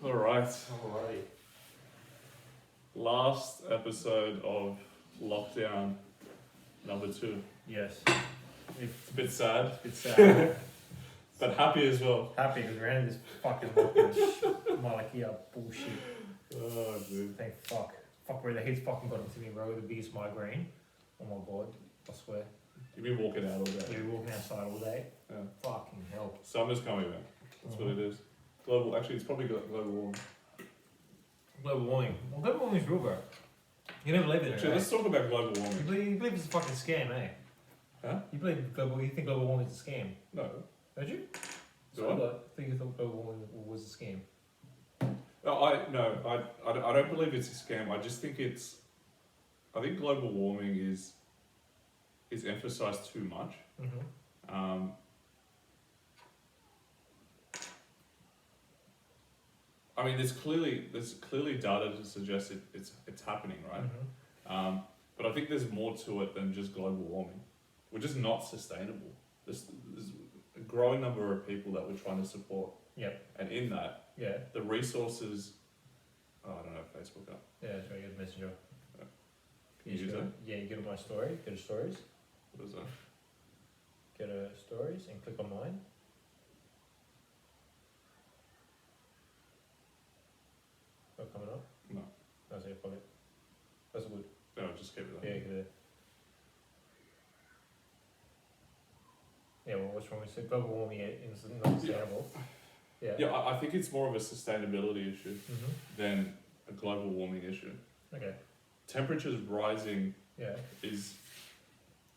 Alright. Alrighty. Last episode of lockdown number 2. Yes. It's a bit sad, It's sad. but happy as well. Happy because we're in this fucking lockdown Malakia bullshit. Oh, dude. Thank fuck. Fuck, where the heat's fucking got into me, bro. The biggest migraine. Oh my god. I swear. You've been walking out all day. You're walking outside all day. Yeah. Fucking hell. Summer's coming back. That's what it is. Global, actually, it's probably global warming. Global warming. Well, global warming's real, bro. You never believe it, Actually, right? let's talk about global You warming. believe it's a fucking scam, eh? Huh? You think global warming is a scam? No. Don't you? Do I? I think you thought global warming was a scam. I don't believe it's a scam. I just think I think global warming is emphasized too much. Mm-hmm. I mean, there's clearly data to suggest it's happening, right? Mm-hmm. But I think there's more to it than just global warming. We're just not sustainable. There's a growing number of people that we're trying to support. Yep. And in that, Yeah. the resources. Oh, I don't have Facebook up. Yeah, that's right. You get a messenger. Can you use it? Yeah, you go to my story, go to stories, What is that? go to stories and click on mine. Oh, coming up? No. That's it, probably. That's good. No, just keep it up. Yeah, get it. Yeah, well, what's wrong with it? Global warming is not sustainable. Yeah. Yeah, I think it's more of a sustainability issue Mm-hmm. than a global warming issue. Okay. Temperatures rising Yeah. is.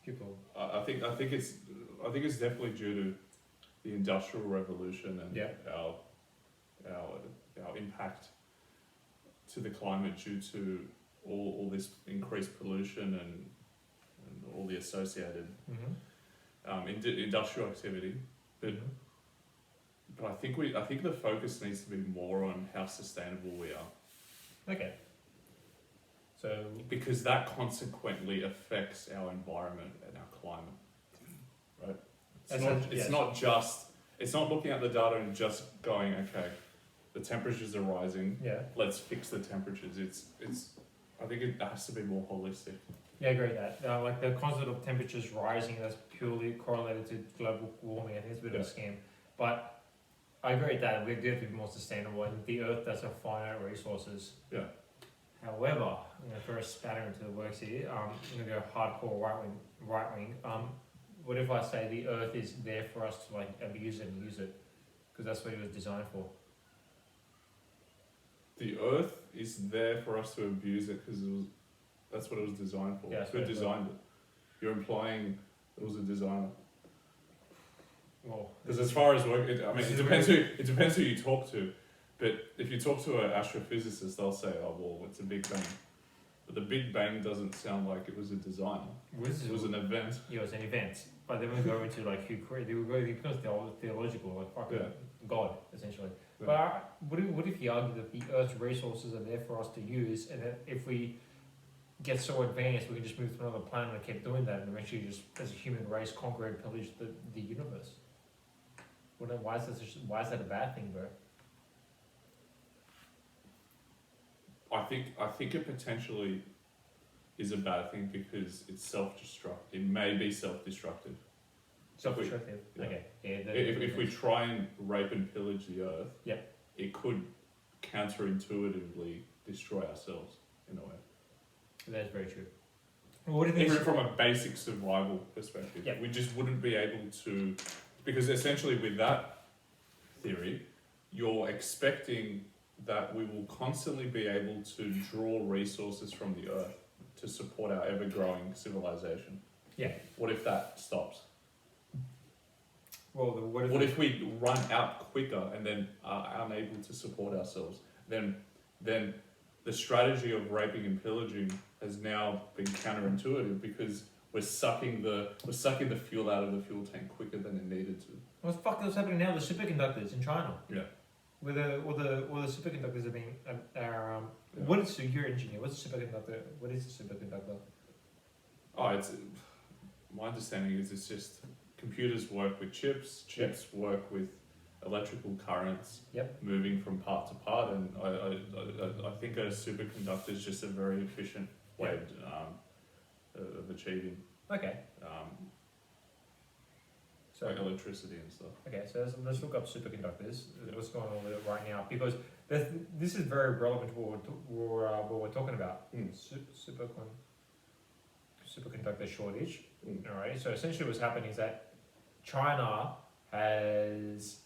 People. I think it's definitely due to the Industrial Revolution and Yeah. our impact to the climate due to all this increased pollution and all the associated Mm-hmm. industrial activity. But I think the focus needs to be more on how sustainable we are, Okay. So. because that consequently affects our environment and our climate. Right? It's not looking at the data and just going, okay, the temperatures are rising, Yeah. let's fix the temperatures. I think it has to be more holistic. Yeah, I agree with that. Like the concept of temperatures rising, that's purely correlated to global warming. I think it's a bit of a scam. But I agree with that. We do have to be more sustainable, and the Earth does have finite resources. Yeah. However, I'm going to throw a spatter into the works here. I'm going to go hardcore right wing. What if I say the Earth is there for us to like abuse it and use it? Because that's what it was designed for. The Earth is there for us to abuse it because that's what it was designed for. Yeah, Who designed it? You're implying it was a designer. Well, Because as far as work, it depends who you talk to. But if you talk to an astrophysicist, they'll say, "Oh well, it's a Big Bang." But the Big Bang doesn't sound like it was a design. It was an event. Yeah, it was an event. But then we go into like who created. It becomes theological, like fucking God, essentially. Yeah. But what if you argue that the Earth's resources are there for us to use, and that if we get so advanced, we can just move to another planet and keep doing that, and eventually just as a human race conquer and pillage the universe? Well, then why is that a bad thing, bro? I think it potentially is a bad thing because it's self-destruct. It may be self-destructive. Self-destructive. Yeah. Okay. Yeah. If we try and rape and pillage the Earth, Yep. it could counterintuitively destroy ourselves in a way. That's very true. Well, what do you think? Even from a basic survival perspective, Yep. we just wouldn't be able to, because essentially with that theory, you're expecting that we will constantly be able to draw resources from the Earth to support our ever-growing civilization. Yeah. What if that stops? Well, What if we run out quicker and then are unable to support ourselves? Then the strategy of raping and pillaging has now been counterintuitive because we're sucking the fuel out of the fuel tank quicker than it needed to. What's happening now? The superconductors in China. Yeah. Where the superconductors are being What is you're an engineer? What's a superconductor? What is a superconductor? Oh, my understanding is it's just computers work with chips. Chips work with electrical currents Yep. moving from part to part, and I think a superconductor is just a very efficient way of achieving Okay. So like electricity and stuff. okay, so let's look up superconductors. What's going on with it right now? Because this is very relevant to what we're talking about. Superconductor shortage. All right. So essentially, what's happening is that China has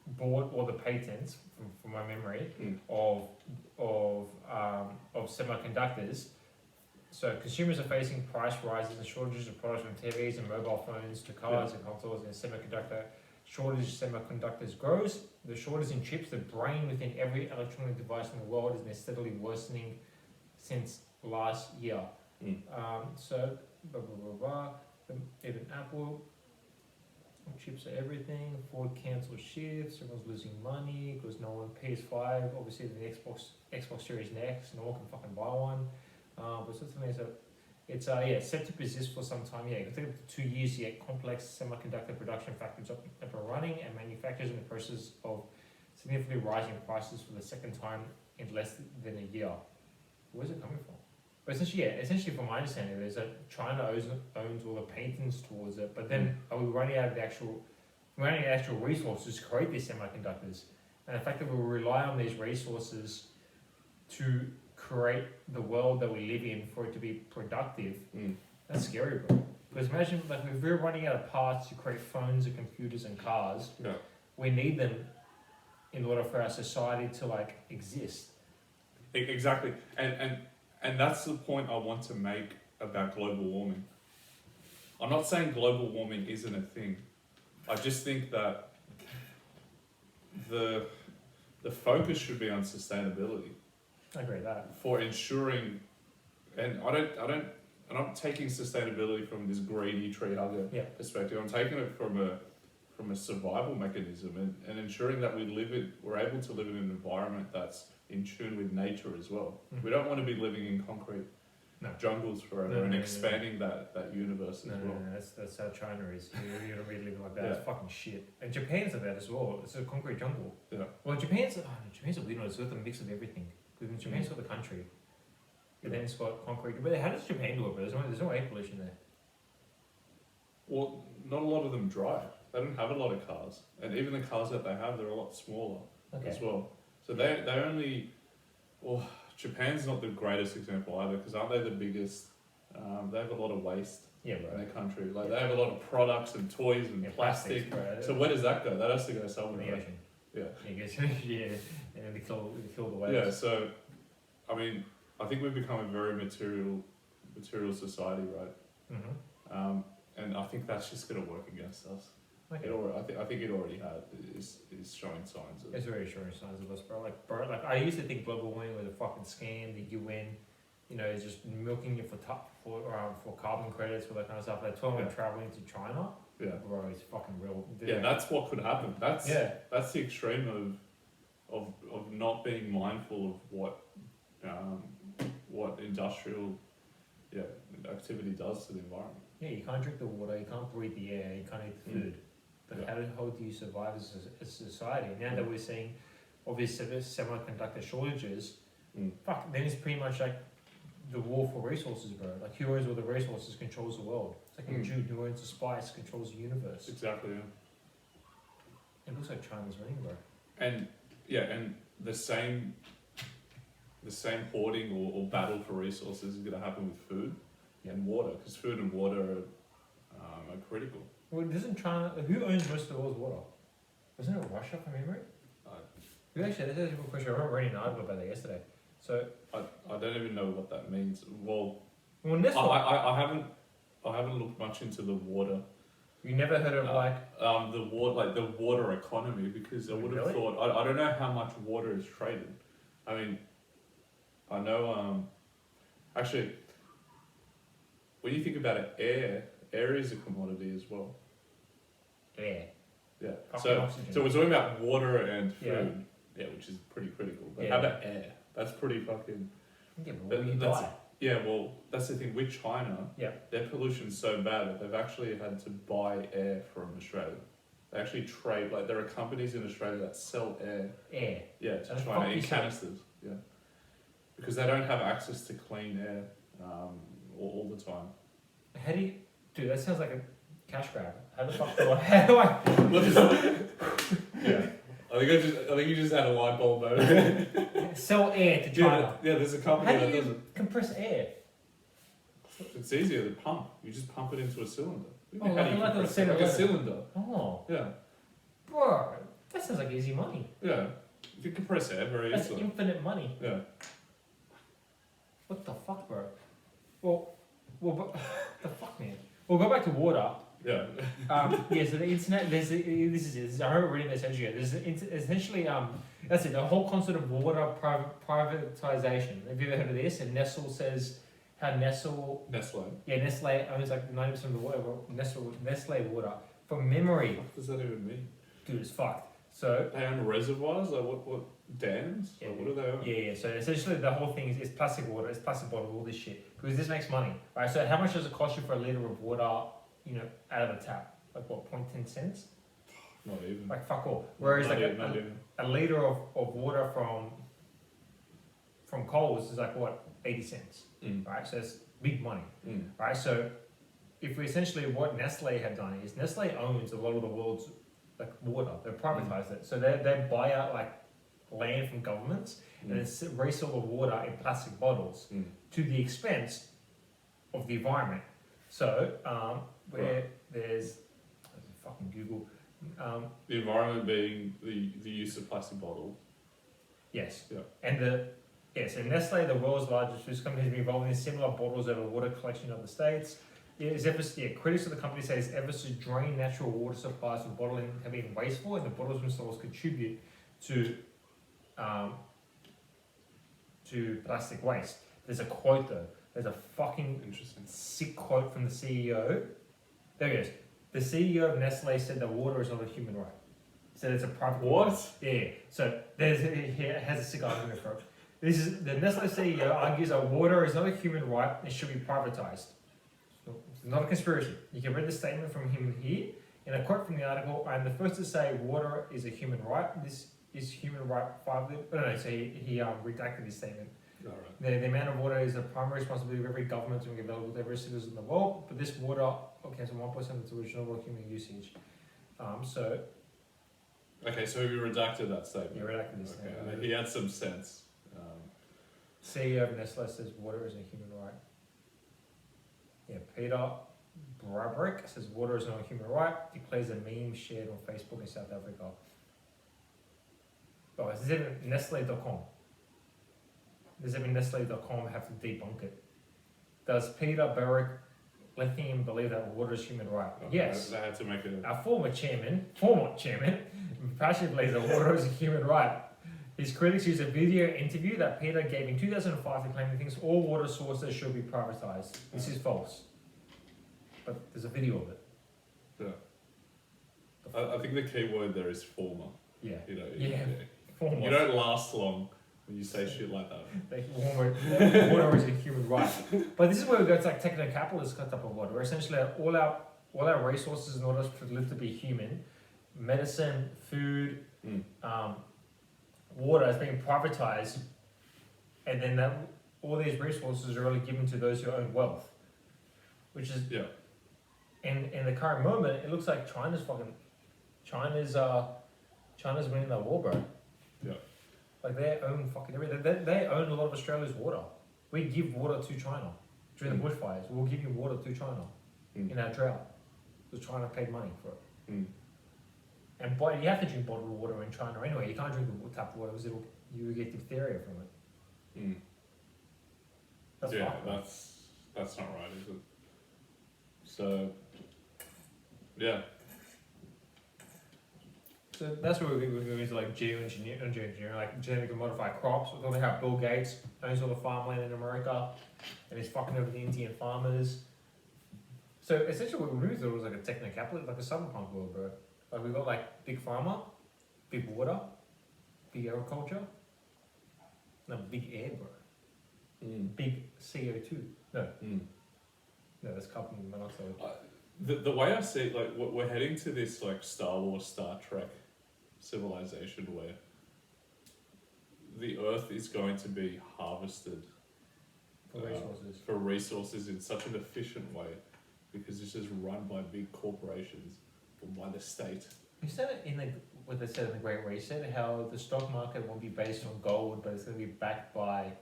bought all the patents, from my memory, of semiconductors. So consumers are facing price rises and shortages of products from TVs and mobile phones to cars and consoles, and semiconductor shortage semiconductors grows. The shortage in chips, the brain within every electronic device in the world, is steadily worsening since last year. So blah blah blah blah. Even Apple, chips are everything. Ford cancels shifts. Everyone's losing money because no one PS5. Obviously, the Xbox Series X, no one can fucking buy one. But it's set to persist for some time. It could take up to 2 years to get complex semiconductor production factories up and running, and manufacturers in the process of significantly rising prices for the second time in less than a year. Where's it coming from? But essentially from my understanding is that China owns all the patents towards it, but then are we running out of actual resources to create these semiconductors? And the fact that we rely on these resources to create the world that we live in for it to be productive, that's scary, bro. Because imagine, like, if we're running out of parts to create phones and computers and cars, we need them in order for our society to, like, exist. Exactly, and that's the point I want to make about global warming. I'm not saying global warming isn't a thing. I just think that the focus should be on sustainability. I agree with that. For ensuring, and I'm not taking sustainability from this greedy tree hugger perspective. I'm taking it from a survival mechanism and ensuring that we're able to live in an environment that's in tune with nature as well. We don't want to be living in concrete jungles forever and expanding that universe as well. No, that's how China is. You don't really live like that. It's fucking shit. And Japan's like that as well. It's a concrete jungle. Yeah. Well, Japan's a weird one. It's got a mix of everything. Because Japan's got the country, but then it's got concrete. But how does Japan do it? But there's no air pollution there. Well, not a lot of them drive. They don't have a lot of cars, and even the cars that they have, they're a lot smaller as well. So they only. Well, Japan's not the greatest example either, because aren't they the biggest? They have a lot of waste in their country. Like they have a lot of products and toys and plastic. So where does that go? That has to go somewhere. In the ocean. Yeah. And then they kill the whales. Yeah, so I mean, I think we've become a very material society, right? And I think that's just going to work against us. Okay. I think it already is showing signs of. It's already showing signs of us, bro. Like I used to think global warming was a fucking scam. The UN, is just milking you for carbon credits, for that kind of stuff. Like 12 men traveling to China. Yeah, bro, it's fucking real. Yeah, that's what could happen. That's the extreme of not being mindful of what industrial activity does to the environment. Yeah, you can't drink the water, you can't breathe the air, you can't eat the food. But how the hell do you survive as a society? Now that we're seeing obvious semiconductor shortages, then it's pretty much like the war for resources, bro. Like who owns all the resources controls the world. It's like a Jew who owns the spice controls the universe. Exactly, yeah. It looks like China's winning, bro. And the same hoarding or battle for resources is going to happen with food and water, because food and water are critical. Well, doesn't China? Who owns most of the world's water? Wasn't it Russia, from memory? That's a good question. I remember reading an article about that yesterday. So I don't even know what that means. Well, Nestle. I haven't looked much into the water. You never heard of the water economy, because I would have thought I don't know how much water is traded. I mean, I know actually when you think about it, air is a commodity as well. Air. Yeah. So we're talking about water and food, which is pretty critical. But how about air? That's pretty fucking. Well, that's the thing with China. Yeah. Their pollution's so bad that they've actually had to buy air from Australia. They actually trade, like there are companies in Australia that sell air, Air. yeah, to And China fuck in you say- canisters, yeah, because they don't have access to clean air all the time. How do you, dude? That sounds like a cash grab. How the fuck do I? How do I Yeah, I think you just had a light bulb moment. sell air to China? Yeah, there's a company How do that does you it. compress air? It's easier to pump. You just pump it into a cylinder. Oh, How do you like a compress it? Like a cylinder. cylinder. Oh, Yeah, bro, that sounds like easy money. yeah. You can compress air very That's easily. infinite money. Yeah. What the fuck, bro? Well, but, the fuck, man. We'll go back to water. Yeah. Yeah, so the internet, this is, I remember reading this ago. There's essentially, that's it, the whole concept of water privatization. Have you ever heard of this? And Nestle says how Nestle owns like 90% of the water, Nestle water. From memory, What does that even mean? dude, it's fucked. So, They own reservoirs? Like what dams? Yeah, Like what do they own? yeah, so essentially the whole thing is plastic water, it's plastic bottle, all this shit. Because this makes money, right? So how much does it cost you for a litre of water, you know, out of the tap? Like what, 0.10 cents? Not even. Like fuck all. Whereas Not like even, not even. a litre of water from Coles is like what, 80 cents, right? So it's big money, right? So if we essentially, what Nestle have done is Nestle owns a lot of the world's like water. They've privatized it. So they buy out like land from governments and then resell the water in plastic bottles to the expense of the environment. So where there's fucking Google. The environment being the use of plastic bottles. Yes. Yeah. And so Nestle, the world's largest food company, has been involved in similar bottles over water collection in other states. Critics of the company say its efforts to drain natural water supplies from bottling have been wasteful, and the bottles themselves contribute to plastic waste. There's a quote though. There's a fucking Interesting. sick quote from the CEO. There it is. The CEO of Nestle said that water is not a human right. Said it's a private What? right. Yeah. So he has a sick argument for it. This is the Nestle CEO argues that water is not a human right and should be privatized. It's not a conspiracy. You can read the statement from him here. In a quote from the article, I am the first to say water is a human right. This is human right 5. So he redacted his statement. All right. The amount of water is the primary responsibility of every government to make available to every citizen in the world. But this water, okay, so 1% of its original human usage. Okay, so he redacted that statement. He redacted this statement. He had some sense. CEO of Nestle says water is a human right. Yeah, Peter Brabrick says water is not a human right. Declares a meme shared on Facebook in South Africa. Oh, this is even Nestle.com. Does even Nestle.com have to debunk it? Does Peter Brabrick let him believe that water is human right? Okay, Yes. They had to make it. Our former chairman, passionately believes that water is a human right. His critics use a video interview that Peter gave in 2005 to claim he thinks all water sources should be privatized. This is false. But there's a video of it. Yeah. I think the key word there is former. Yeah. You know. Yeah. Former. You don't last long when you say shit like that. Like water is a human right. But this is where we go to like techno-capitalist type of water, where essentially all our resources in order to live to be human, medicine, food, water is being privatized, and then all these resources are really given to those who own wealth, which is in the current moment it looks like China's winning that war, bro. Yeah. Like they own fucking everything. They own a lot of Australia's water. We give water to China during the bushfires. We'll give you water to China in our drought because China paid money for it. And you have to drink bottled water in China anyway. You can't drink the tap water because you will get diphtheria from it. That's fucked. That's not right, is it? So, yeah. So that's where we're going into like geoengineering, like genetically modified crops. We're talking about how Bill Gates owns all the farmland in America and he's fucking over the Indian farmers. So essentially what we moved through was like a techno-capitalist, like a cyberpunk world, bro. Like we got like big pharma, big water, big agriculture, no, big air, bro. Big CO2. No, that's carbon monoxide. the way I see it, like we're heading to this like Star Wars, Star Trek civilization where the Earth is going to be harvested For resources. in such an efficient way because it's just run by big corporations or by the state. You said it in what they said in the Great Reset, how the stock market won't be based on gold, but it's going to be backed by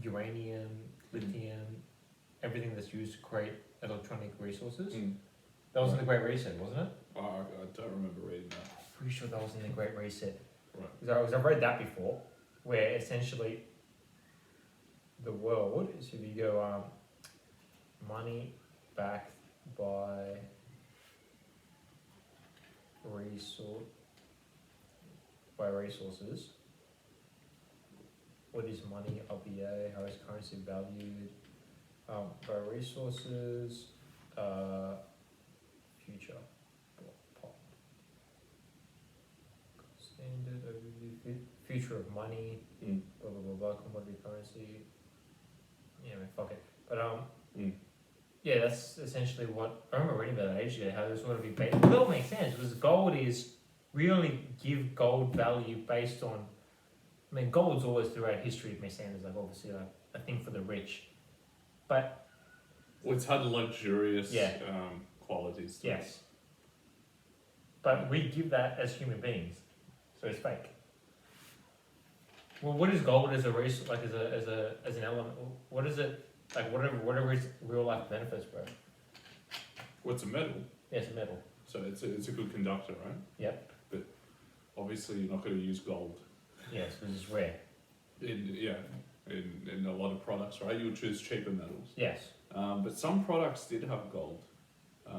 uranium, lithium, everything that's used to create electronic resources. That was in the Great Reset, wasn't it? I don't remember reading that. I'm pretty sure that was in the Great Reset. Right. Because I've read that before, where essentially the world is, if you go money backed by resources. What is money? RBA? How is currency valued? By resources. Future. Pop. Standard overview. Future of money. Blah blah blah blah. Commodity currency. Yeah, man, fuck it. But yeah, that's essentially what I remember reading about that ages ago. How this ought to be based. It all makes sense because gold is we only give gold value based on. I mean, gold's always throughout history been seen as like obviously like a thing for the rich, but well, it's had luxurious qualities. To yes, but we give that as human beings, so it's fake. Well, what is gold as a race, like as an element? What is it like? What are its real life benefits, bro? Well, it's a metal. Yeah, it's a metal. So it's a good conductor, right? Yep. But obviously, you're not going to use gold. Yes, because it's rare. In a lot of products, right? You'll choose cheaper metals. Yes. But some products did have gold. I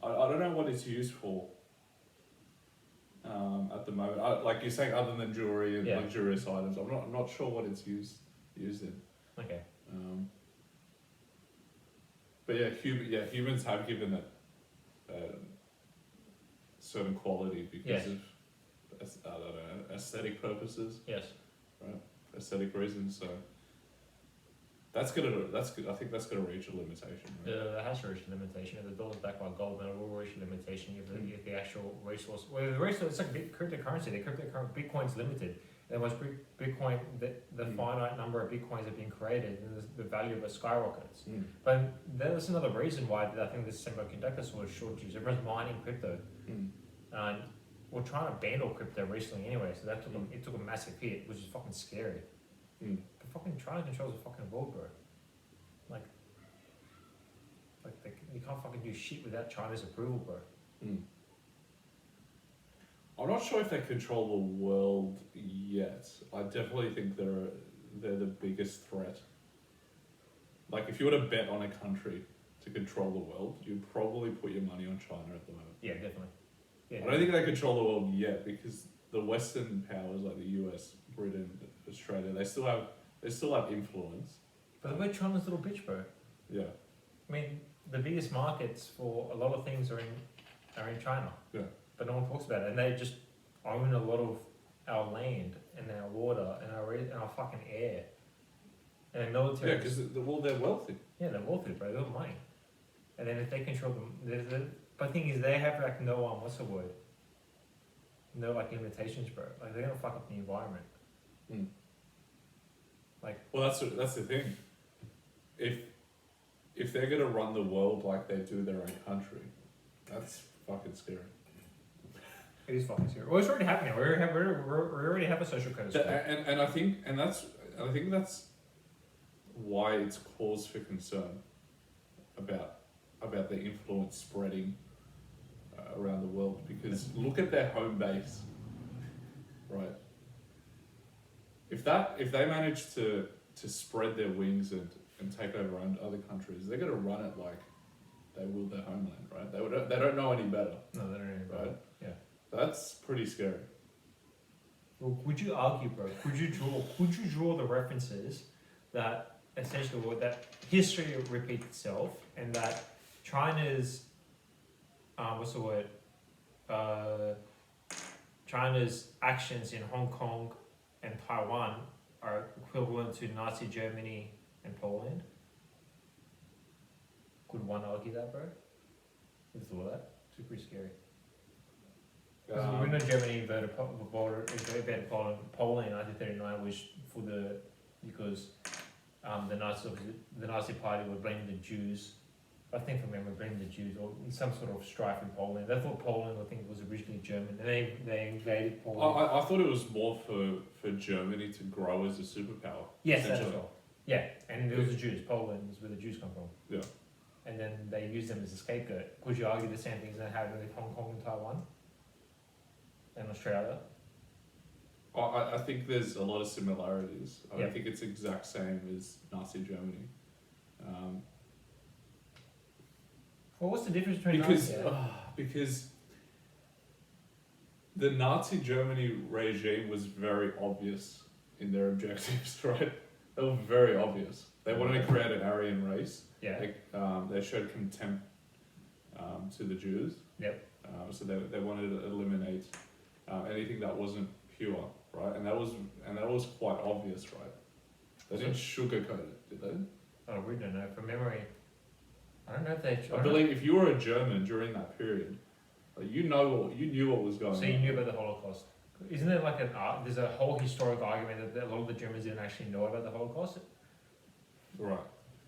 don't know what it's used for. At the moment, like you're saying, other than jewelry and luxurious items, I'm not sure what it's used in. Okay. But humans have given it certain quality because of I don't know, aesthetic purposes. Yes. Right, aesthetic reasons. So I think that's gonna reach a limitation. Right? It has reached a limitation. If the dollar's backed by gold, then it will reach a limitation if the actual resource. Well, the resource, it's like cryptocurrency. Bitcoin's limited. And once Bitcoin, the finite number of Bitcoins have been created, and the value of it skyrockets. But that's another reason why I think this semiconductor shortage is everyone's mining crypto. And we're trying to ban all crypto recently anyway, so that took a massive hit, which is fucking scary. But fucking China controls the fucking world, bro. Like you can't fucking do shit without China's approval, bro. I'm not sure if they control the world yet. I definitely think they're the biggest threat. Like if you were to bet on a country to control the world, you'd probably put your money on China at the moment. Yeah, definitely. Yeah, I don't think they control the world yet because the Western powers like the US, Britain, Australia, they still have influence. But we're China's little bitch, bro. Yeah. I mean, the biggest markets for a lot of things are in China. Yeah. But no one talks about it, and they just own a lot of our land and our water and our fucking air and our military. Yeah, because they're wealthy. Yeah, they're wealthy, bro. They have money, and then if they control them, but the thing is, they have like no what's the word? No like limitations, bro. Like they're gonna fuck up the environment. Well, that's the thing. If they're gonna run the world like they do their own country, that's fucking scary. It is fucking scary. Well, it's already happening. We already have a social code. And I think that's why it's cause for concern about the influence spreading around the world. Because look at their home base, right? If they manage to spread their wings and take over other countries, they're gonna run it like they will their homeland, right? They don't know any better. No, they don't know any better. Right? Yeah. That's pretty scary. Well, would you argue, bro? Could you draw the references that essentially that history repeats itself, and that China's what's the word? China's actions in Hong Kong and Taiwan are equivalent to Nazi Germany and Poland? Could one argue that, bro? You thought of that? It's pretty scary. Because we know Germany invaded Poland in 1939 was because the Nazi party were blaming the Jews. I think from memory, blaming the Jews or in some sort of strife in Poland. They thought Poland, I think, was originally German, and they invaded Poland. I thought it was more for Germany to grow as a superpower. Yes, that as well. Yeah, and it was the Jews. Poland is where the Jews come from. Yeah. And then they used them as a scapegoat. Could you argue the same things that happened with Hong Kong and Taiwan? And Australia? I think there's a lot of similarities. I Yeah. don't think it's exact same as Nazi Germany. Well, what's the difference between Because the Nazi Germany regime was very obvious in their objectives, right? They were very obvious. They wanted to create an Aryan race. Yeah. They showed contempt to the Jews. Yep. So they wanted to eliminate anything that wasn't pure, right? And that was quite obvious, right? They didn't sugarcoat it, did they? Oh, we don't know. From memory, I don't know if they. I believe if you were a German during that period, you knew what was going on. So you knew about the Holocaust. Isn't there like there's a whole historic argument that a lot of the Germans didn't actually know about the Holocaust? Right.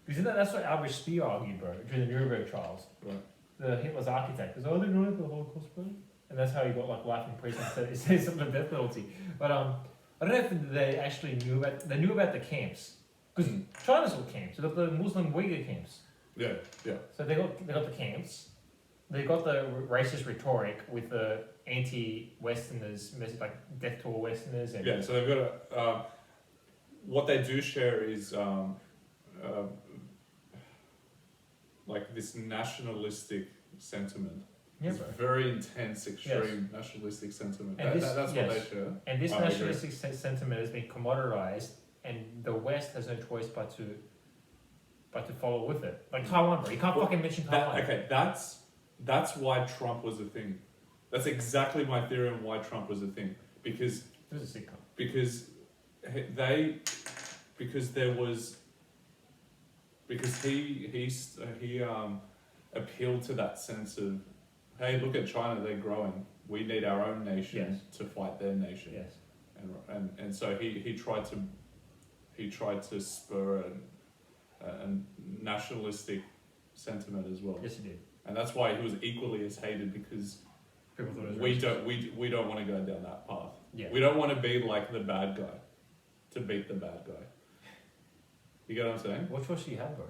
Isn't that's what Albert Speer argued, bro, during the Nuremberg trials? Right. The Hitler's architect. Because, they know about the Holocaust, bro. And that's how he got like life in prison instead of something death penalty. But I don't know if they actually knew about the camps. Because China's got camps. They got the Muslim Uyghur camps. Yeah. So they got the camps. They got the racist rhetoric with the anti-Westerners, like death to all Westerners. And Yeah. So they've got what they do share is like this nationalistic sentiment. Yeah, It's bro. very intense, extreme nationalistic sentiment. And That's what they share. And this I nationalistic sentiment has been commoditized, and the West has no choice but to follow with it. Like Taiwan, bro. You can't fucking mention Taiwan. That's why Trump was a thing. That's exactly my theory on why Trump was a thing. Because This is a sitcom. because he appealed to that sense of, hey, look at China, they're growing. We need our own nation to fight their nation. Yes. And so he tried to spur a nationalistic sentiment as well. Yes, he did. And that's why he was equally as hated, because People thought it was we don't want to go down that path. Yeah. We don't want to be like the bad guy, to beat the bad guy. You get what I'm saying? What choice do you have, bro?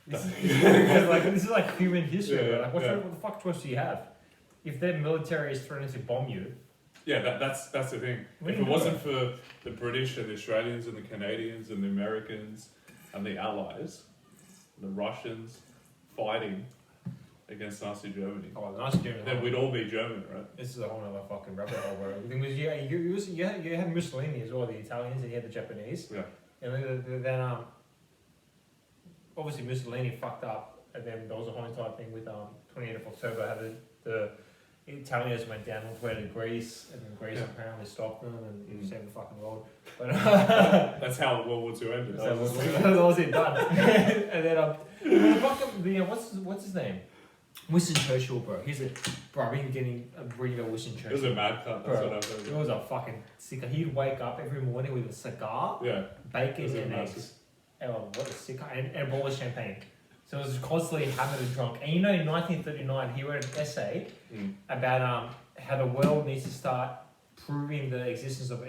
This is like human history, bro. Like, what the fuck choice do you have? If their military is threatening to bomb you. Yeah, that's the thing. If it wasn't for the British and the Australians and the Canadians and the Americans and the Allies, the Russians fighting against Nazi Germany, Nazi Germany. then we'd all be German, right? This is a whole other fucking rabbit hole, bro. Because you had Mussolini as well, the Italians, and you had the Japanese. Yeah. And then obviously Mussolini fucked up, and then there was a whole entire thing with 28th of October, how the Italians went down all the way to Greece, and then Greece apparently stopped them and saved the fucking world. But that's how World War II ended. that was it, done. And then what's his name? Winston Churchill, bro. I've been getting reading about Winston Churchill. It was a mad cut. That's what I've heard. It was a fucking sicker. He'd wake up every morning with a cigar, bacon and eggs. Oh, what a sicker! And a bottle of champagne. So it was constantly hammered and drunk. And in 1939, he wrote an essay about how the world needs to start proving the existence of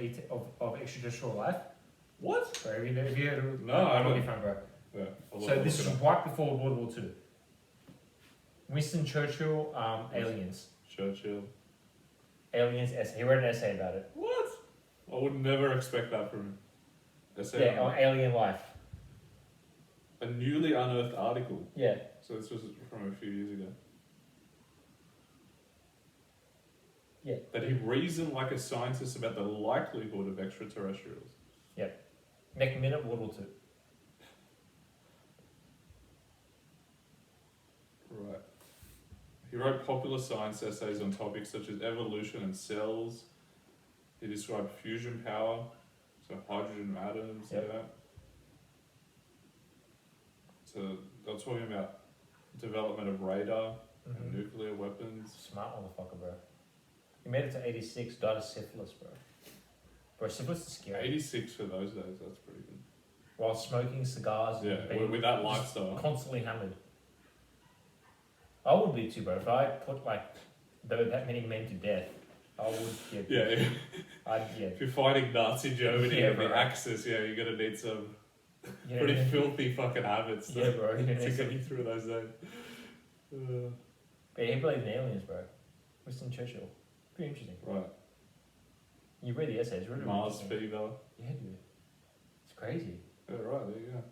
extraterrestrial life. What? So have you heard of No, I haven't. bro. Yeah. So this is right before World War II. Winston Churchill, Aliens. Churchill. Aliens essay. He wrote an essay about it. What? I would never expect that from him. Essay Yeah, on alien life. a newly unearthed article. Yeah. So this was from a few years ago. Yeah. That he reasoned like a scientist about the likelihood of extraterrestrials. Next minute, World War II. Right. He wrote popular science essays on topics such as evolution and cells. He described fusion power, so hydrogen atoms. Yep. Yeah. So So they're talking about development of radar and Mhm. nuclear weapons. Smart motherfucker, bro. He made it to 86, died of syphilis, bro. Bro, syphilis is scary. 86 for those days, that's pretty good. While smoking cigars Yeah, and being with that just lifestyle. constantly hammered. I would be too, bro. If I put like that many men to death, I would get. Yeah, I'd get. if you're fighting Nazi Germany Yeah, and the bro. Axis, yeah, you're gonna need some Yeah, pretty yeah. filthy fucking habits Yeah, bro. to get you through those days. But he believed in aliens, bro. Winston Churchill. Pretty interesting. Right. You read the essays, really Mars interesting. fever. Yeah, dude. It's crazy. Yeah, right, there you go.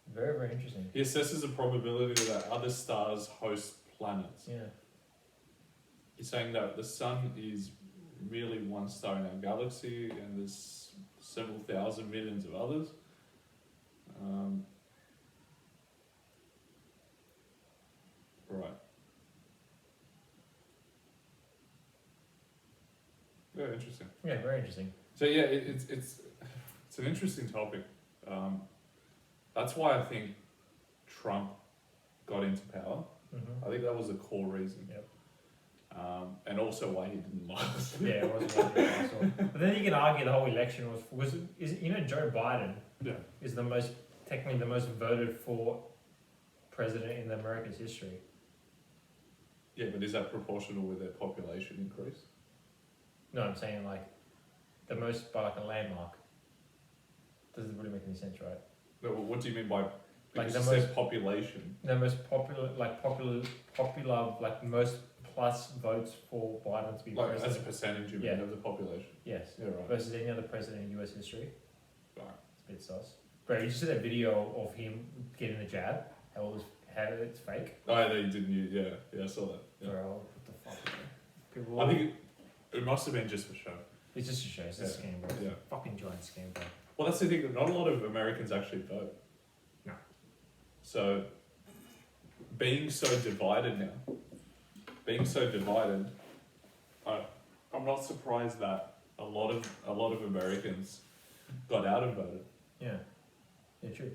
Very, very interesting. He assesses the probability that other stars host planets. Yeah. He's saying that the sun is merely one star in our galaxy and there's several thousand millions of others. Right. Yeah, interesting. Yeah, very interesting. So yeah, it's an interesting topic. That's why I think Trump got into power. Mm-hmm. I think that was the core reason. Yep. And also why he didn't last. Yeah, it wasn't like that. But then you can argue the whole election is Joe Biden Yeah. is technically the most voted for president in America's history. Yeah, but is that proportional with their population increase? No, I'm saying like the most by like a landmark. Doesn't really make any sense, right? No, well, what do you mean by because the it says population? The most popular, like most plus votes for Biden to be Like as a president. percentage you mean, Yeah. of the population? Yes. Yeah, right. Versus any other president in U.S. history. Right. It's a bit sus. Bro, you see that video of him getting the jab? How it's fake? Oh, yeah, they didn't use, yeah, I saw that. Yeah. Bro, what the fuck? Bro? People, I think it must have been just for show. it's just a show. It's a scam, bro. Yeah. Fucking giant scam, bro. Well, that's the thing, that not a lot of Americans actually vote. No. So, being so divided now, I'm not surprised that a lot of Americans got out and voted. Yeah. Yeah, true.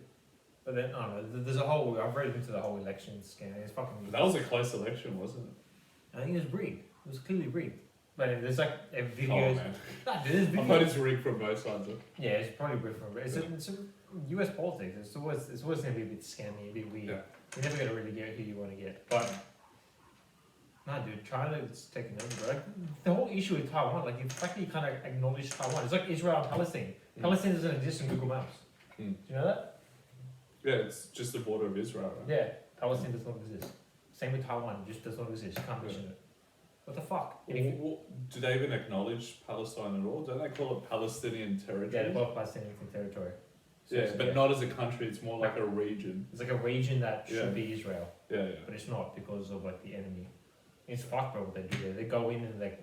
But then, I don't know, there's a whole, I've read into the whole election scam. It's fucking. That was a close election, wasn't it? I think it was rigged. It was clearly rigged. But there's like Oh, videos. man. Nah, there's I videos. thought it's rigged from both sides. Yeah, it's probably rigged from. It's a US politics. It's always going to be a bit scammy, a bit weird. Yeah. You're never going to really get who you want to get. But, nah, dude, China's taking over, bro. Like, the whole issue with Taiwan, like, the fact that you kind of acknowledge Taiwan, it's like Israel and Palestine. Palestine doesn't exist in Google Maps. Mm. Do you know that? Yeah, it's just the border of Israel, right? Yeah, Palestine does not exist. Same with Taiwan, it just does not exist. You can't mention it. What the fuck? And if you- Do they even acknowledge Palestine at all? Don't they call it Palestinian territory? yeah, they're both Palestinian territory. So Yeah, it's- but not as a country. It's more like a region. It's like a region that should Yeah. be Israel, Yeah, yeah. but it's not because of like the enemy. It's fucked, bro. What they do there, they go in and they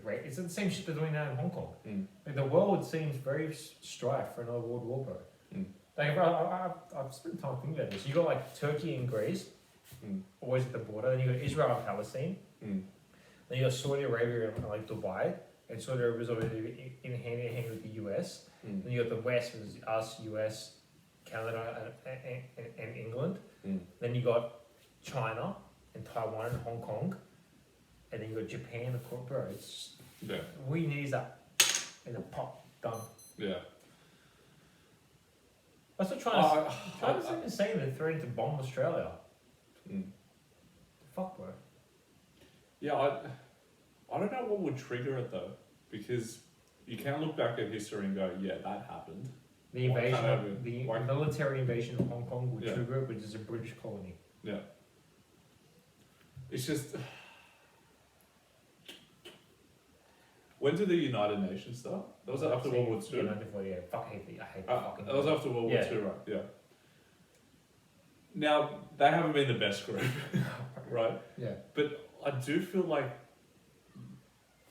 rape. It's the same shit they're doing now in Hong Kong. Mm. Like the world seems very strife for another world war, bro. Mm. Like I've spent time thinking about this. You got like Turkey and Greece, Mm. always at the border. Then you got Israel and Palestine. Mm. Then you got Saudi Arabia and like Dubai, and Saudi Arabia is already in hand with the US. Mm. Then you got the West, which is us, US, Canada, and England. Mm. Then you got China and Taiwan and Hong Kong, and then you got Japan. Of course, bro. It's just, Yeah, we need that and a pop done. yeah. That's what China's even saying they're threatening to bomb Australia. Mm. Fuck, bro. Yeah, I don't know what would trigger it though, because you can look back at history and go, yeah, that happened. The Why invasion, can't of, I be- the why- military invasion of Hong Kong would Yeah. trigger it, which is a British colony. Yeah. It's just. When did the United Nations start? That was after World War Yeah, II. 1948. Fuck, I hate the fucking. That was after World War Yeah. II, right? Yeah. Now, they haven't been the best group, right? Yeah. But I do feel like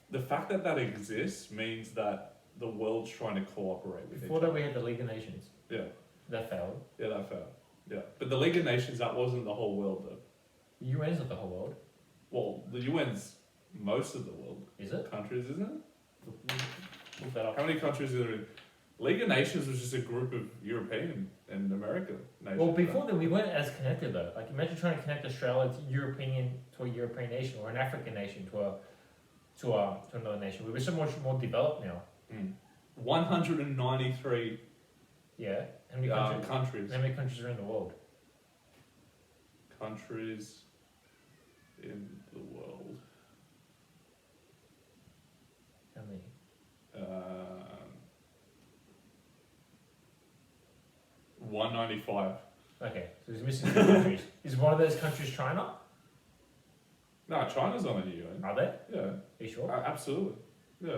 the fact that that exists means that the world's trying to cooperate with Before each that, other. we had the League of Nations. Yeah, That failed. yeah, that failed. Yeah, but the League of Nations, that wasn't the whole world though. The UN is not the whole world, Well, the UN's most of the world is it? countries, isn't it? Look that up. How many countries are there in? League of Nations was just a group of European and American nations. Well, before then we weren't as connected though. Like imagine trying to connect Australia to a European nation or an African nation to another nation. We were so much more developed now. 193 Yeah. How many countries? countries. How many countries are in the world? Countries in the world. How many? 195. Okay, so there's missing 2 countries. Is one of those countries China? No, China's on the UN. Are they? Yeah, Are you sure? absolutely. Yeah.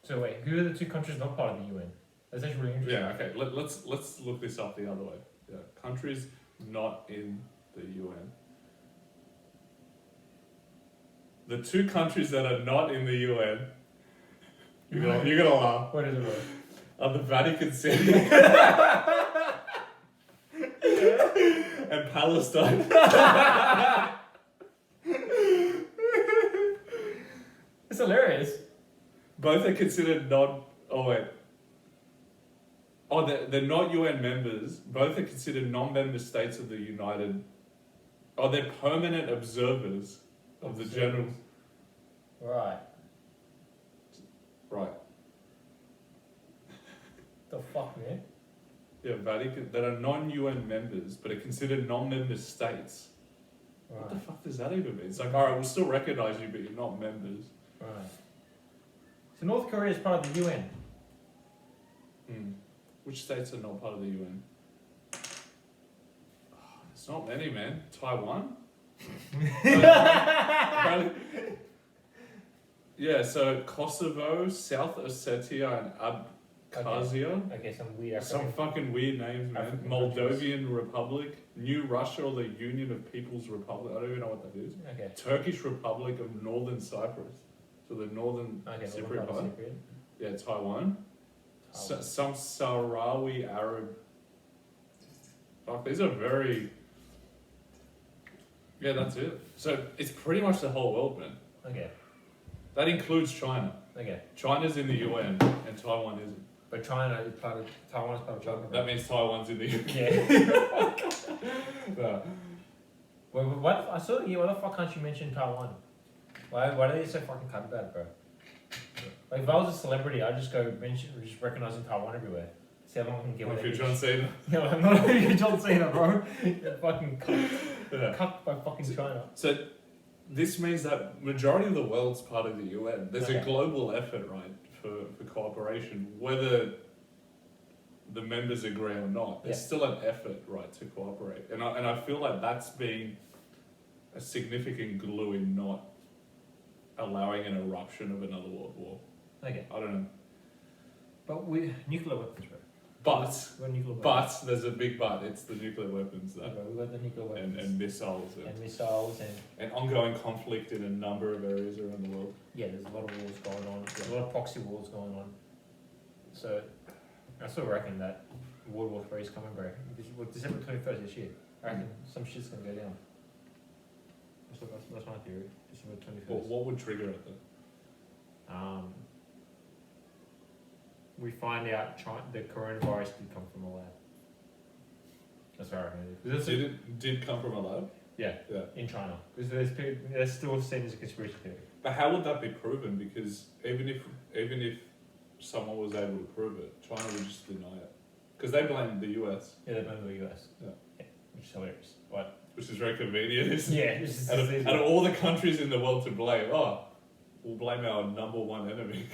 So wait, who are the 2 countries not part of the UN? That's actually really interesting. Yeah. Okay. Let's look this up the other way. Yeah, countries not in the UN. The 2 countries that are not in the UN. You're gonna laugh. What is it? Are the Vatican City and Palestine. It's hilarious. Both are considered non. Oh wait. Oh, they're not UN members. Both are considered non-member states of the United. Oh, they're permanent observers of the general. Right. Right. The fuck, man? Yeah, Vatican that are non-UN members but are considered non-member states. What the Right. fuck does that even mean? It's like, alright, we'll still recognize you, but you're not members. Right. So North Korea is part of the UN. Which states are not part of the UN? Oh, there's not many, man. Taiwan? Yeah, so Kosovo, South Ossetia, and Abkhazia. Okay, some weird Some African. fucking weird names, man. African Moldovan Republic, New Russia or the Union of People's Republic. I don't even know what that is. Okay. Turkish Republic of Northern Cyprus. So the Northern Okay. Cypriot Cypriot. one. Yeah, Taiwan. Some Sahrawi Arab. Fuck, these are very. Yeah, that's it. So it's pretty much the whole world, man. Okay. That includes China. Okay. China's in the UN and Taiwan isn't. But China is part of Taiwan is part of China. That means Taiwan's in the UN. Yeah. No. Wait, what? I saw you. Why the fuck can't you mention Taiwan? Why are they so fucking cut about it, bro? Like if I was a celebrity, I'd just go mention, just recognizing Taiwan everywhere. See how long I can get What with if it. you're John Cena? Yeah, I'm not even John Cena, bro. You're fucking Yeah. cut by fucking China. So this means that majority of the world's part of the UN. There's a Okay. global effort, right, for cooperation, whether the members agree or not. There's still an effort, right, to cooperate, and I feel like that's been a significant glue in not allowing an eruption of another world war. Okay. I don't know, But nuclear weapons, bro. but We've got nuclear weapons. there's a big but. It's the nuclear weapons that Okay, we've got the nuclear weapons. and missiles And missiles and ongoing conflict in a number of areas around the world. yeah, there's a lot of wars going on. There's a lot of proxy wars going on. So I still reckon that World War III is coming, bro. December 21st this year. I reckon some shit's gonna go down. That's my theory. December 21st. What would trigger it then? We find out the coronavirus did come from a lab. That's what I reckon. Did come from a lab? Yeah, Yeah. in China. Because they're still seen as a conspiracy theory. But how would that be proven? Because even if someone was able to prove it, China would just deny it. Because they blame the US, Yeah, they blame the US. Yeah. Which is hilarious. What? which is very convenient. Isn't it? Yeah, it's just Out of all the countries in the world to blame, we'll blame our number one enemy.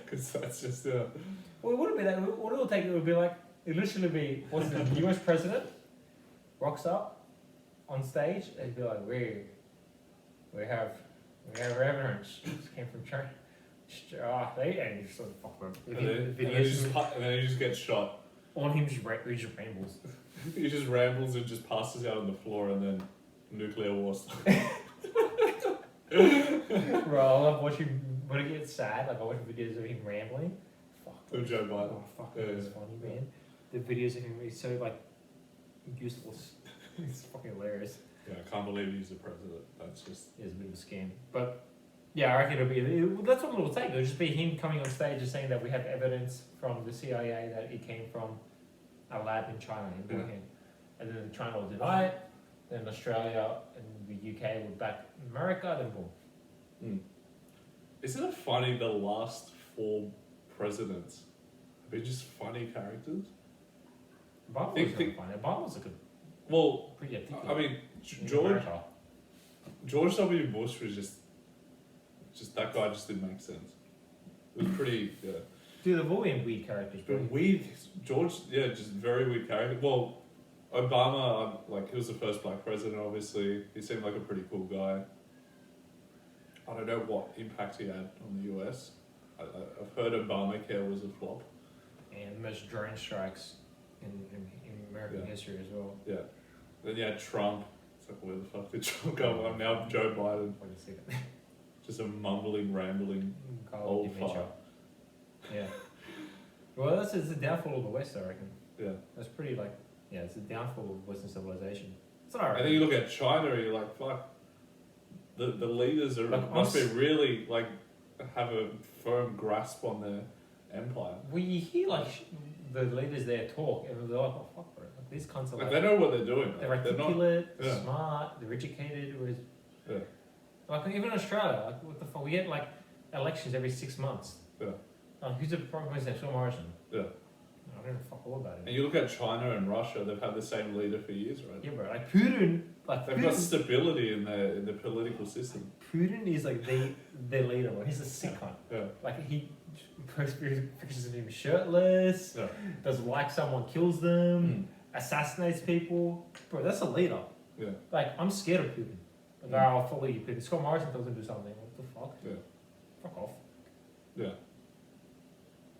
Because that's just Well, it wouldn't be that. What it would take, it would be like, it literally be, what's the US president rocks up on stage and be like, we have evidence. This came from China. And you just sort of fuck them. and then he just gets shot. On him, he just rambles. He just rambles and just passes out on the floor, and then nuclear war starts. Bro, I love watching, when it gets sad, like I watch videos of him rambling. Fuck. Of Joe Biden. Oh, fuck, Yeah. it's funny, man. The videos of him, he's so, like, useless. It's fucking hilarious. Yeah, I can't believe he's the president. That's just. It's a bit of a scam. But Yeah, I reckon that's what it'll take. It'll just be him coming on stage and saying that we have evidence from the CIA that it came from a lab in China in Wuhan. And then China will deny it, then Australia and the UK will back America, then boom. Isn't it funny the last 4 presidents have been just funny characters? Obama was really funny. Obama was like Well, pretty articulate. I mean, America. George W. Bush was just that guy just didn't make sense. It was pretty, yeah. Dude, they've all been weird characters, bro. But weird, George, yeah, just very weird character. Well, Obama, like, he was the first black president, obviously. He seemed like a pretty cool guy. I don't know what impact he had on the US. I've heard Obamacare was a flop. And the most drone strikes in American history as well. Yeah. Then you had Trump. It's like, where the fuck did Trump go? I'm now Joe Biden. Wait a second. Just a mumbling, rambling old fuck. Yeah. Well, it's the downfall of the West, I reckon. Yeah. That's pretty like, yeah, it's the downfall of Western civilization. It's alright. And then you look at China and you're like, fuck. The leaders are Like, must be really like have a firm grasp on their empire. Well, you hear like the leaders there talk, and they're like, "Oh fuck, bro! Like, these cunts are Like like they know what they're doing. they're Like, articulate, they're not, smart, they're educated." Whereas, Yeah. like even in Australia, like what the fuck? We get like elections every 6 months. Yeah. Like, who's the prime minister? Scott Morrison. Yeah. I don't know fuck all about And it. you look at China and Russia; they've had the same leader for years, right? Yeah, bro. Like Putin, They've got stability in their political system. Putin is like their leader. Bro. He's a sick cunt. Yeah. Like he posts pictures of him shirtless. Yeah. Does like someone kills them, assassinates people. Bro, that's a leader. Yeah. Like I'm scared of Putin. Like, I'll follow you, Putin. Scott Morrison doesn't do something. What the fuck? Yeah. Fuck off. Yeah.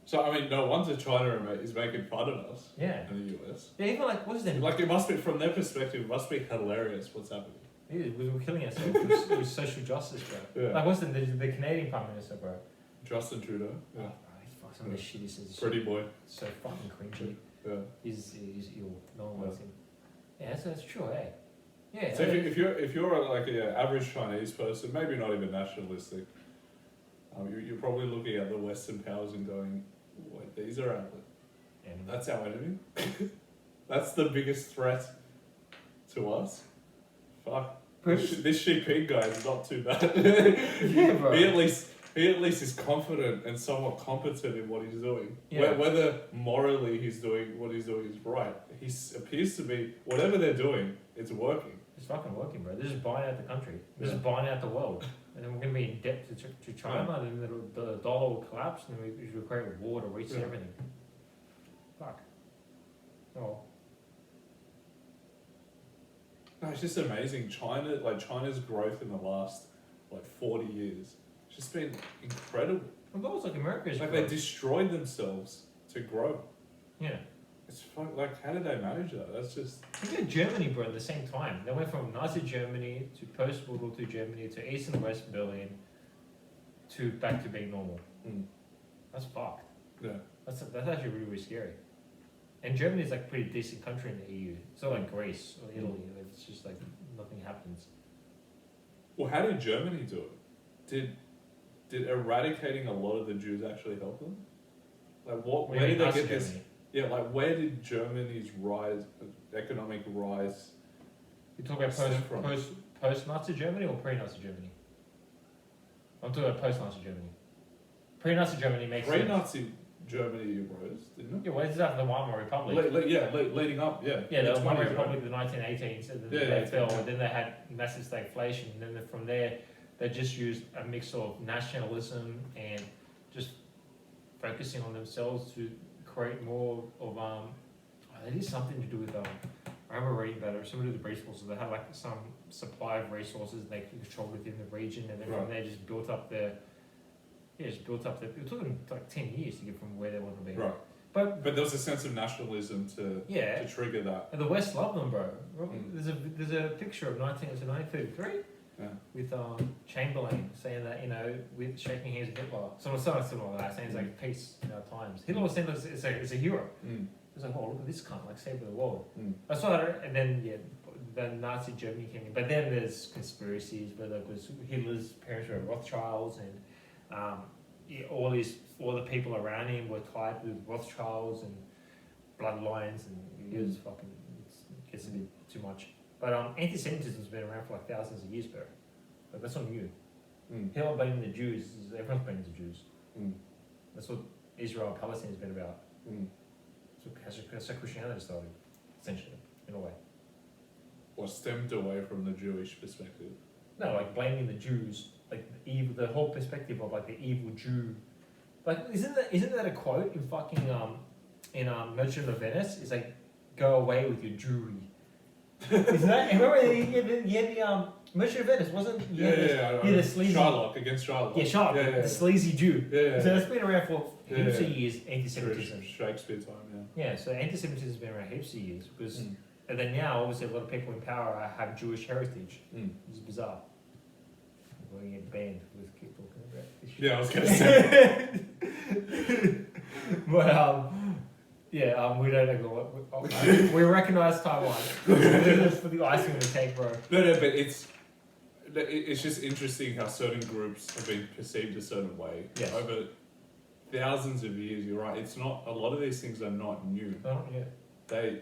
So I mean, no wonder China is making fun of us. Yeah. In the US. Yeah, even like what's that? Like it must be from their perspective, it must be hilarious what's happening. Yeah, we're killing ourselves with social justice, bro. Yeah. Like what's the Canadian Prime Minister, bro? Justin Trudeau. Yeah. Oh, bro, he fucks some of the shit he says. Pretty boy. So fucking cringy. Yeah. He's ill. No one likes him. Yeah, that's true, eh? Yeah. So if you're like an average Chinese person, maybe not even nationalistic, you're probably looking at the Western powers and going, "Wait, these are our that's our enemy. That's the biggest threat to us. Fuck. This Xi Jinping guy is not too bad. Yeah, bro. He at least is confident and somewhat competent in what he's doing. Yeah. Whether morally he's doing what he's doing is right, he appears to be whatever they're doing. It's working. It's fucking working, bro. They're just buying out the country. They're just Yeah. buying out the world. And then we're going to be in debt to China, and then the dollar will collapse, and then we create a war to reset everything. Fuck. Oh. No, it's just amazing. China's growth in the last 40 years, it's just been incredible. Well, it's like America's Like growth. they destroyed themselves to grow. Yeah. It's like how did they manage that? That's just Think of Germany, bro, at the same time. They went from Nazi Germany to post-World War II Germany to East and West Berlin to back to being normal. That's fucked. yeah. That's actually really, really scary. And Germany is like a pretty decent country in the EU. It's not like Greece or Italy. It's just like nothing happens. Well, how did Germany do it? Did eradicating a lot of the Jews actually help them? Like where did they get this? Yeah, like where did Germany's economic rise? You talk about post Nazi Germany or pre-Nazi Germany? I'm talking about post Nazi Germany. Pre-Nazi Germany makes sense. Pre-Nazi Germany rose, didn't it? Yeah, well, it's after the Weimar Republic. Leading up, yeah. Yeah, the Weimar 20s, Republic in the 1918s, and then they fell, and then they had massive stagflation, and then from there, they just used a mix of nationalism and just focusing on themselves to create more of it is something to do with I remember reading about it. Somebody did the resources. They had like some supply of resources they could control within the region, and then from there just built up their. Yeah, just built up. It took them like 10 years to get from where they want to be. Right. But there was a sense of nationalism to trigger that. And the West loved them, bro. There's a picture of 1933 with Chamberlain saying that with shaking hands with Hitler. Something like that, saying it's like peace in our times. Hitler was saying it's a hero. It's like, oh, look at this cunt, like saving the world. That's why, and then then Nazi Germany came in. But then there's conspiracies whether it was Hitler's parents were Rothschilds, and all the people around him were tied with Rothschilds and bloodlines, and it was fucking, it gets a bit too much. But anti-Semitism's been around for like thousands of years, bro. Like, that's not new. Hitler blaming the Jews, everyone's blaming the Jews. That's what Israel and Palestine has been about. That's how Christianity started, essentially, in a way. Or stemmed away from the Jewish perspective. No, like blaming the Jews, like the whole perspective of like the evil Jew. Like, isn't that a quote in fucking in Merchant of Venice? It's like, go away with your Jewry. Isn't that? Remember you had the Merchant of Venice, wasn't? Yeah, the sleazy Shylock against Shylock. Yeah, Shylock, the sleazy Jew. Yeah. So that's been around for heaps of years. Anti-Semitism. Shakespeare time, Yeah, so anti-Semitism has been around heaps of years because, and then now obviously a lot of people in power have Jewish heritage. It's bizarre. We're going to get banned with keep talking about this shit. Yeah, I was going to say. But we don't know what we recognise Taiwan. It's for the icing on the cake, bro. No, but it's just interesting how certain groups have been perceived a certain way over thousands of years. You're right. It's not, a lot of these things are not new. They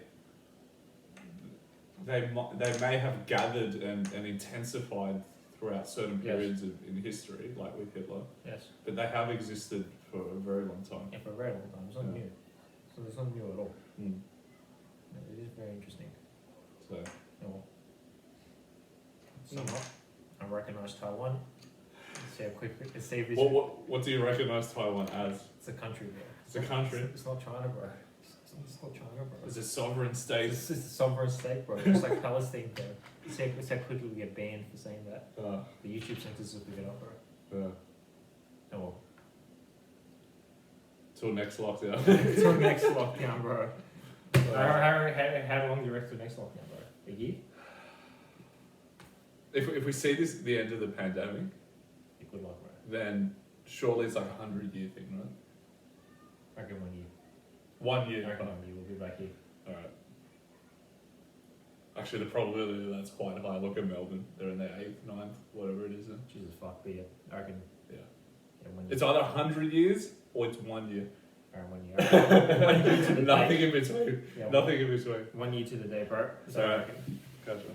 may have gathered and intensified throughout certain periods in history, like with Hitler. Yes. But they have existed for a very long time. Yeah, for a very long time. It's not new. So it's not new at all. It is very interesting. So. Sum up. I recognise Taiwan. Let's see how quickly. Let's see if this. What do you recognise Taiwan as? It's a country, bro. It's a country. It's not China, bro. It's not China, bro. It's a sovereign state. It's a sovereign state, bro. Just like Palestine, bro. Let's how quickly we get banned for saying that. The YouTube censors will pick it up, bro. Oh well. Till next lockdown. Till next lockdown, bro. How long do you reckon till next lockdown, bro? A year? If we see this at the end of the pandemic, Good luck, bro. then surely it's like a 100-year thing, right? I reckon 1 year. 1 year. I reckon 1 year we'll be back here. Alright. Actually, the probability of that's quite high. Look at Melbourne. They're in their 8th, 9th, whatever it is. Jesus fuck, but yeah, I reckon. Yeah. 1 year. It's either 100 years or it's 1 year. Alright, 1 year. 1 year to the Nothing day. in between. Yeah, Nothing in between. 1 year to the day, bro. So Alright. I reckon. Gotcha.